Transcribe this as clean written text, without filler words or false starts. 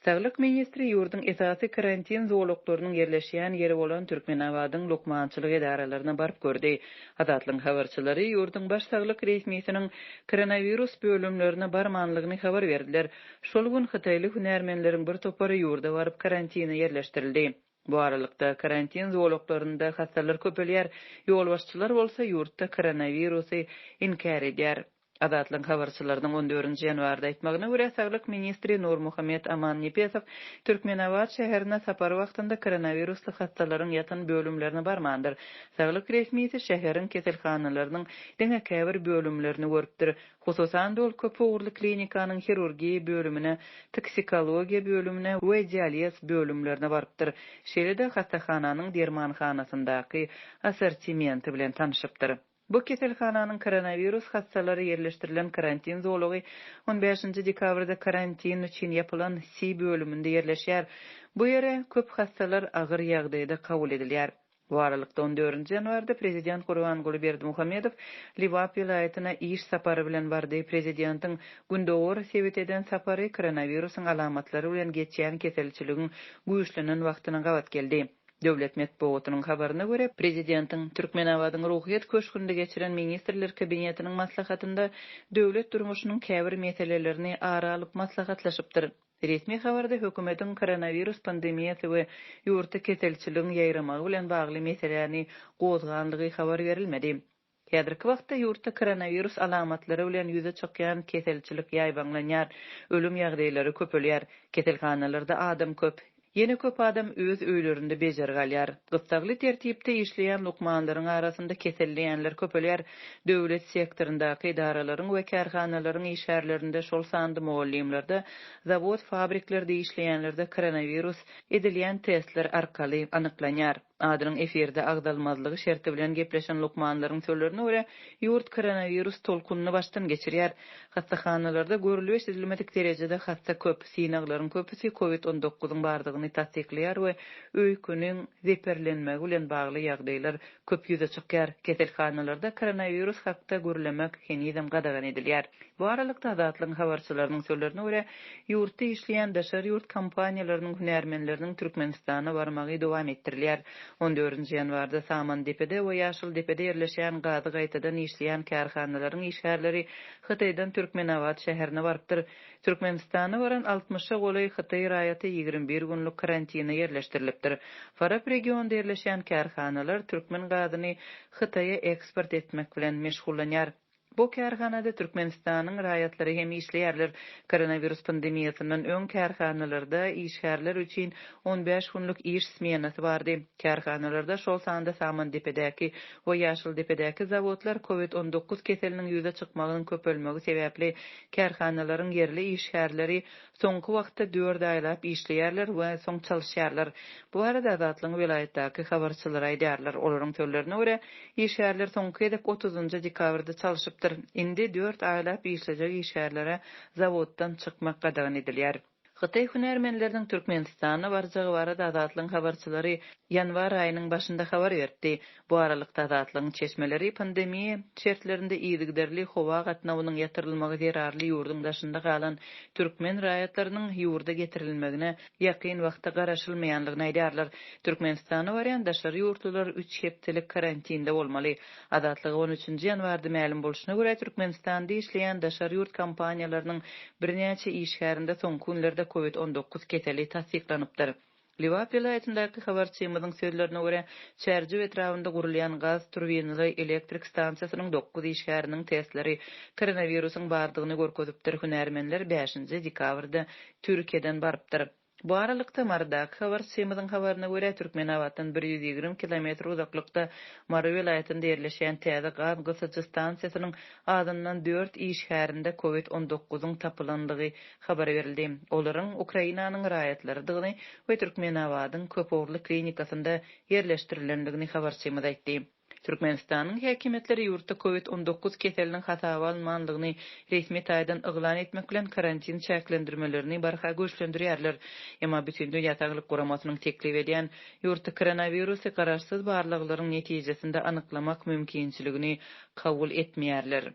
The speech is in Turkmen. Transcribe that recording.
Sağlık ministri yurdun esasy karantin zowluklarının yerleşýän yeri bolan Türkmenabadyň lokmançylyk edaralaryna barıp gördi. Adatlyň habarçylary yurdun baş saglyk resmiýetiniň koronavirus bölümlerine barmanlygyny habar berdiler. Şol gün Hytaýly hünärmenleriň bir topary yurda barıp karantina yerleşdirildi. Bu aralykda karantin zowluklarynda hastalar köpelýär, ýolbaşçylar bolsa yurtda koronavirusy inkar edýär. Adatlyň habarçylarynyň 14-nji ýanwarda aýtmagyna görä Saglyk ministri Nur Muhammed Aman Nepesow Türkmenabad şäherine sapar wagtynda koronavirusly hastalaryň ýatan bölümlerine barmandyr. Saglyk resmiýeti şäheriň keselhanalarynyň diňe käbir bölümlerini görüpdir. Hususan dol köp ugurly klinikanyň hirurgiýa bölümine, toksikologiýa bölümine we dializ bölümlerine barypdyr. Şeýle-de hastahananyň dermanhanasyndaky assortimenti bilen tanyşypdyr. Bu keselhananyň koronavirus hastalary yerleşdirilen karantin zowlugy 15-nji dekabrda karantin üçin ýapylan C bölüminde yerleşýär. Bu ýere köp hastalar agyr ýagdaýda kabul edilýär. Bu aralykda 14-nji ýanwarda prezident Gurbanguly Berdimuhammedow Liwap vilayatyna iş sapary bilen bardy. Prezidentiň gündogor sebet eden sapary koronavirusyň alamatlary bilen geçýän keselçiligiň güýçlenen wagtyna gabat geldi. Döwlet medeniýetiniň habaryna görä, prezidentiň Türkmenabadyň ruhyat köşkünde geçiren ministrler kabinetiniň maslahatynda döwlet durmuşynyň käbir meselelerini ara alyp maslahatlaşypdyr. Resmi habarda hökümetiň koronavirus pandemiýasy we ýurtda keselçiligiň ýaýramagy bilen bagly meselelerini gozganlygy habar berilmedi. Häzirki wagtda ýurtda koronavirus alamatlary bilen ýüze çykýan keselçilik ýaýbanlanýar, ölüm ýagdaýlary köpelýär, keselhanalarda adam köp. Yeni köp adam öz öýlerinde bejer galýar. Gysgly tertipde işleýän lokmanlaryň arasynda keselleýänler köpelýär. Döwlet sektorundaky idaralaryň we kärhanalaryň işgärlerinde şol sandy muallimlerde, zawod, fabriklerde işleýänlerde koronavirus edilýän testler arkaly anyklanýar. Adynyň eferde agdalmazlygy şerti bilen gepleşen lokmanlaryň sözlerine görä, ýurt koronavirus tolkunyny başdan geçirýär. Hastahanalarda görülýär edilmedik derejede hasta köp, sinaglaryň köpüsi COVID-19-yň bardygyny tasdikleýär we öýküniň zeperlenmegi bilen bagly ýagdaýlar köp ýüze çykýar. Keselhanalarda koronavirus hakda görülemek henizem gadagan edilýär. Bu aralykda adatlyň habarçylarynyň sözlerine görä, ýurtda işleýän daşary ýurt kompaniýalarynyň hünärmenleriniň Türkmenistana barmagy dowam etdirilýär. 14-nji ýanwarda Samandepede we Ýaşyldepede yerleşýän gazy gaýtadan işleýän kärhanalaryň işgärleri Hytaýdan Türkmenabad şäherine barypdyr. Türkmenistana baran 60-a goly Hytaý raýaty 21 günlük karantina yerleşdirilipdir. Farap regionda yerleşýän kärhanalar türkmen gazyny Hytaýa eksport etmek bilen meşgullanýar. Bu kärhanada Türkmenistanyň raýatlary hem işleýärler. Koronavirus pandemiýasyndan öň kärhanalarda işgärler üçin 15 günlük iş smenasy bardy. Kärhanalarda şol sanda Samandepedäki we Ýaşyldepedäki zawodlar COVID-19 keseliniň ýüze çykmagynyň köpelmegi sebäpli kärhanalaryň yerli işgärleri soňky wagtda 4 aýlap işleýärler we soň çalyşýarlar. Bu arada Adatlyň vilayatdaky habarçylar aýdýarlar. Olaryň sözlerine görä, işgärler soňky edip 30-njy dekabrda çalyşyp indi 4 aýlap işlejek işgärlere zawoddan çykmak gadagan edilýär. Hytaý hünärmenleriniň Türkmenistana barjagy barada Adatlyň habarçylary ýanwar aýynyň başynda habar berdi. Bu aralykda Adatlyň çeşmeleri pandemiýa şertlerinde ýygyderli howa gatnawynyň ýatyrylmagy zerarly ýurdun daşynda galan türkmen raýatlarynyň ýurda getirilmegine ýakyn wagtda garaşylmaýanlygyny aýdýarlar. Türkmenistana barýan daşary ýurtlar 3 hepdelik karantinda bolmaly. Adatlyg 13-nji ýanwarda ma'lum bolşyna görä Türkmenistanda işleýän daşary ýurt kompaniýalarynyň birnäçe işgärinde soňky günlerde COVID-19 keseli tasdiklanypdyr. Liwap vilayatyndaky habarçymyzyň sözlerine görä, Çärji etrafynda gurulýan gaz turbinaly elektrik stansiýasynyň 9 işgäriniň testleri koronavirusyň bardygyny görkezipdir. Hünärmenler 5-nji dekabrda Türkiýeden barypdyr. Bu aralykda Mardak habarçymyzyň habaryna görä Türkmenabaddan 120 kilometr uzaklykda Mary vilayatynda yerleşýän täze gaz gysyjy stansiýasynyň adyndan 4 işgärinde COVID-19-yň tapylandygy habar berildi. Olaryň Ukrainanyň raýatlarydygyny we Türkmenabadyň köp klinikasynda yerleşdirilendigini habarçymyz aýtdy. Türkmenistanyň häkimetleri ýurtda COVID-19 keseliniň hasaby almanlygyny resmi taýdan yglan etmek bilen karantin çäklendirmelerini barha güýçlendirýärler. Emma bütün dünýä Saglyk Guramasynyň teklip edýän ýurtda koronavirusy garaşsyz barlyklaryň netijesinde anyklamak mümkinçiligini kabul etmeýärler.